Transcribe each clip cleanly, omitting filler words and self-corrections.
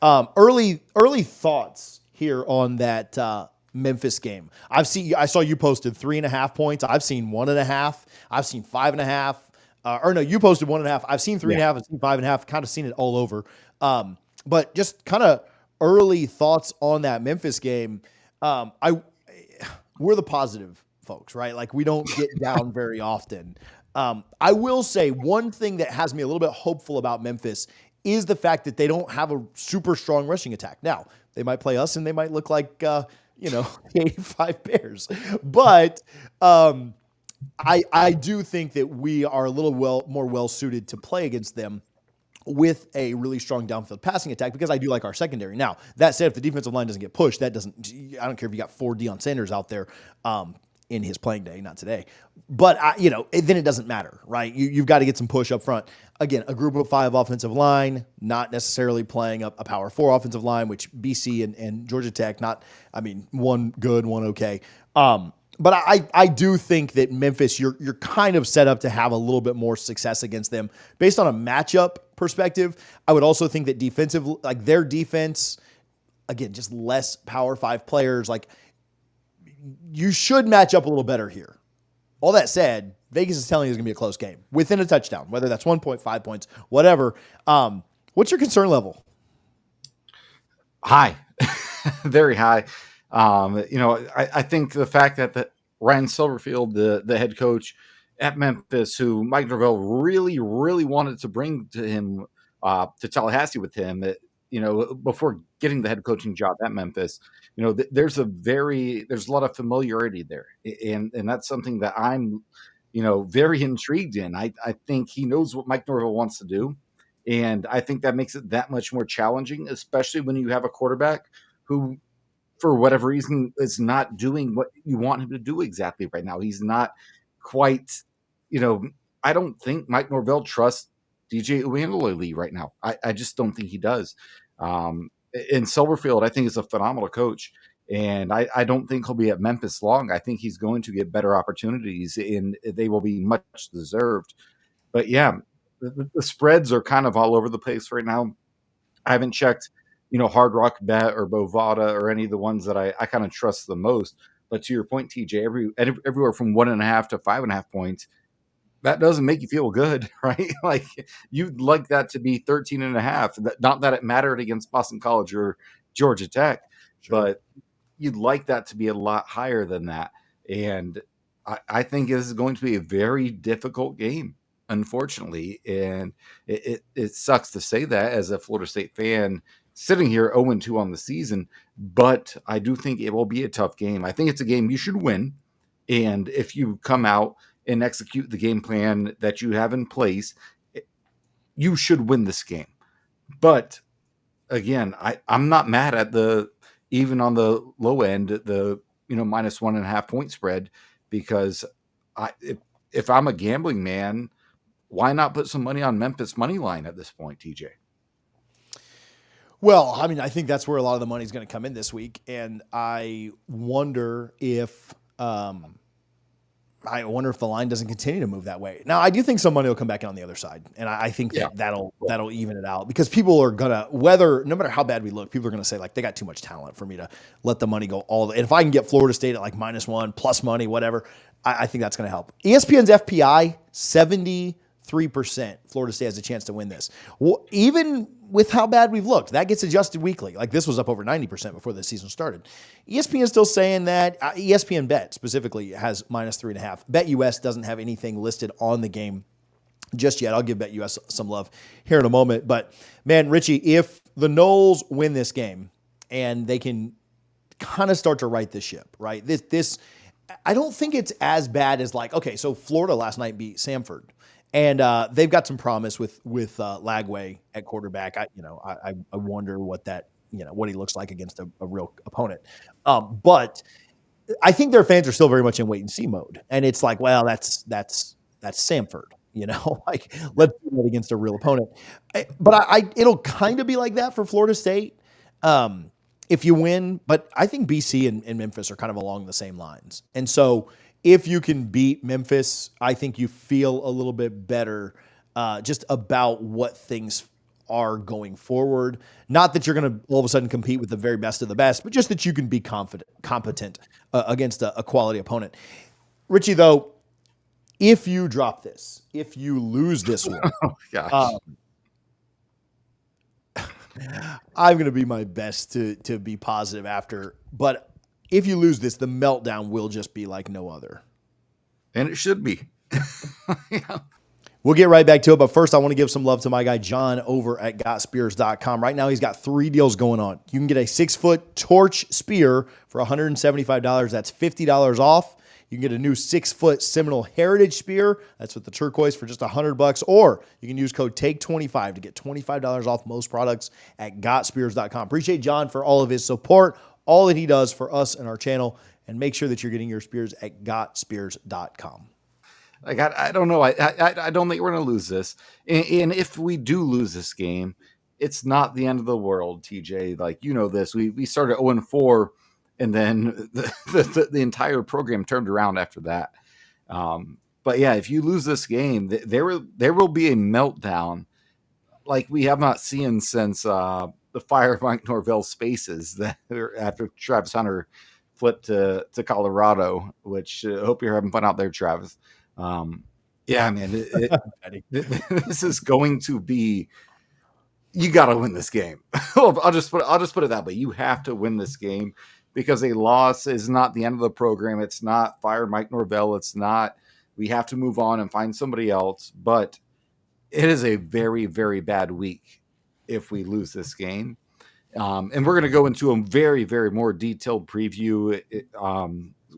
Early thoughts here on that Memphis game. I saw you posted 3.5 points. I've seen 1.5. I've seen 5.5. Or no, you posted 1.5. I've seen 3.5. I've seen 5.5. Kind of seen it all over. But just kind of early thoughts on that Memphis game. We're the positive folks, right? Like we don't get down very often. I will say one thing that has me a little bit hopeful about Memphis is the fact that they don't have a super strong rushing attack. Now, they might play us and they might look like, the 85 Bears. But I do think that we are a little more well-suited to play against them with a really strong downfield passing attack because I do like our secondary. Now, that said, if the defensive line doesn't get pushed, I don't care if you got 4 Deion Sanders out there in his playing day, not today. But, then it doesn't matter, right? You've got to get some push up front. Again, a group of 5 offensive line, not necessarily playing a power 4 offensive line, which BC and Georgia Tech, one good, one okay. But I do think that Memphis, you're kind of set up to have a little bit more success against them based on a matchup perspective. I would also think that their defense, again, just less power 5 players, you should match up a little better here. All that said, Vegas is telling you it's going to be a close game within a touchdown, whether that's 1.5 points, whatever. What's your concern level? High, very high. I think the fact that Ryan Silverfield, the head coach at Memphis, who Mike Norvell really, really wanted to bring to him to Tallahassee with him, before getting the head coaching job at Memphis, there's a lot of familiarity there, and that's something that I'm, very intrigued in. I think he knows what Mike Norvell wants to do, and I think that makes it that much more challenging, especially when you have a quarterback who, for whatever reason, is not doing what you want him to do exactly right now. He's not quite, I don't think Mike Norvell trusts DJU Lee right now. I just don't think he does. And Silverfield, I think, is a phenomenal coach. And I don't think he'll be at Memphis long. I think he's going to get better opportunities, and they will be much deserved. But yeah, the spreads are kind of all over the place right now. I haven't checked, Hard Rock Bet or Bovada or any of the ones that I kind of trust the most. But to your point, TJ, everywhere from 1.5 to 5.5 points, that doesn't make you feel good, right? Like you'd like that to be 13.5. Not that it mattered against Boston College or Georgia Tech, sure, but you'd like that to be a lot higher than that. And I think this is going to be a very difficult game, unfortunately. And it sucks to say that as a Florida State fan sitting here 0-2 on the season, but I do think it will be a tough game. I think it's a game you should win. And if you come out and execute the game plan that you have in place, you should win this game. But again, I'm not mad at even on the low end, the minus 1.5 point spread, because if I'm a gambling man, why not put some money on Memphis money line at this point, TJ? Well, I think that's where a lot of the money is going to come in this week, and I wonder if the line doesn't continue to move that way. Now, I do think some money will come back in on the other side, and I think that'll even it out, because people are gonna, no matter how bad we look, people are gonna say they got too much talent for me to let the money go all. And if I can get Florida State at -1 plus money, whatever, I think that's gonna help. ESPN's FPI 73%. Florida State has a chance to win this. Well, even with how bad we've looked, that gets adjusted weekly. This was up over 90% before the season started. ESPN is still saying that. ESPN Bet specifically has -3.5. BetUS doesn't have anything listed on the game just yet. I'll give BetUS some love here in a moment. But, man, Richie, if the Noles win this game and they can kind of start to right this ship, right? This I don't think it's as bad as okay, so Florida last night beat Samford. And they've got some promise with Lagway at quarterback. I wonder what what he looks like against a real opponent. But I think their fans are still very much in wait and see mode. And it's well, that's Samford, let's do that against a real opponent. But it'll kind of be like that for Florida State if you win. But I think BC and Memphis are kind of along the same lines. And so if you can beat Memphis, I think you feel a little bit better just about what things are going forward. Not that you're going to all of a sudden compete with the very best of the best, but just that you can be competent against a quality opponent. Richie, though, if you drop this, if you lose this one, I'm going to be my best to be positive after. But if you lose this, the meltdown will just be like no other. And it should be. Yeah. We'll get right back to it. But first, I want to give some love to my guy, John, over at gotspears.com. Right now, he's got 3 deals going on. You can get a 6-foot torch spear for $175. That's $50 off. You can get a new 6-foot Seminole Heritage spear. That's with the turquoise for just $100. Or you can use code TAKE25 to get $25 off most products at gotspears.com. Appreciate John for all of his support, all that he does for us and our channel. And make sure that you're getting your spears at gotspears.com. Like, I don't know. I don't think we're going to lose this. And if we do lose this game, it's not the end of the world, TJ. Like, you know this. We started 0-4, and then the entire program turned around after that. But yeah, if you lose this game, there will be a meltdown like we have not seen since the fire of Mike Norvell spaces that after Travis Hunter flipped to Colorado, which I hope you're having fun out there, Travis. Yeah, man, this is going to be, you got to win this game. I'll just put it that way. You have to win this game because a loss is not the end of the program. It's not fire Mike Norvell. It's not, we have to move on and find somebody else, but it is a very, very bad week if we lose this game. And we're going to go into a very, very more detailed preview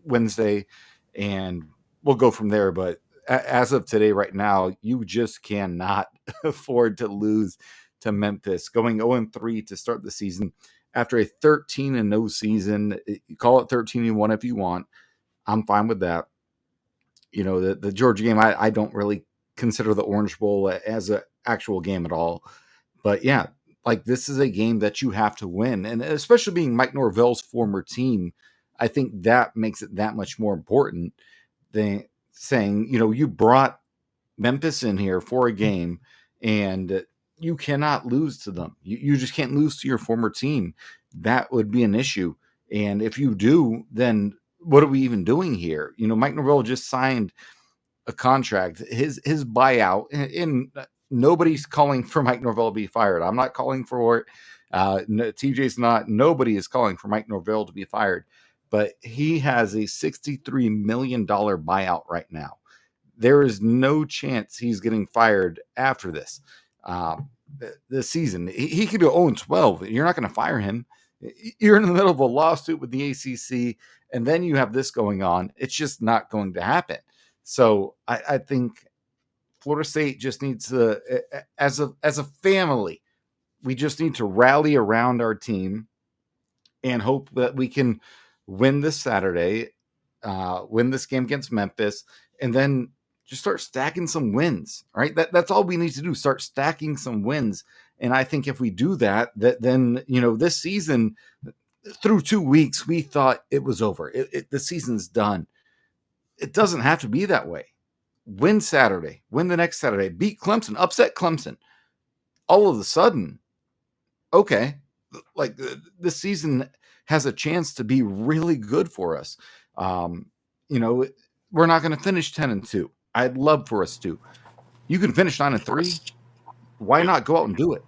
Wednesday, and we'll go from there. But as of today, right now, you just cannot afford to lose to Memphis. Going 0-3 to start the season after a 13-0 season. You call it 13-1 if you want. I'm fine with that. You know, the Georgia game, I don't really consider the Orange Bowl as an actual game at all. But yeah, like this is a game that you have to win. And especially being Mike Norvell's former team, I think that makes it that much more important than saying, you know, you brought Memphis in here for a game and you cannot lose to them. You just can't lose to your former team. That would be an issue. And if you do, then what are we even doing here? You know, Mike Norvell just signed a contract, his buyout, and nobody's calling for Mike Norvell to be fired. I'm not calling for it. TJ's not. Nobody is calling for Mike Norvell to be fired. But he has a $63 million buyout right now. There is no chance he's getting fired after this season. He could go 0-12. You're not going to fire him. You're in the middle of a lawsuit with the ACC, and then you have this going on. It's just not going to happen. So I think Florida State just needs to, as a family, we just need to rally around our team and hope that we can win this Saturday, win this game against Memphis, and then just start stacking some wins, right? That's all we need to do, start stacking some wins. And I think if we do that, then, you know, this season, through 2 weeks, we thought it was over. The season's done. It doesn't have to be that way. Win Saturday, win the next Saturday, beat Clemson, upset Clemson. All of a sudden, okay, like this season has a chance to be really good for us. You know, we're not going to finish 10-2. I'd love for us to. You can finish 9-3. Why not go out and do it?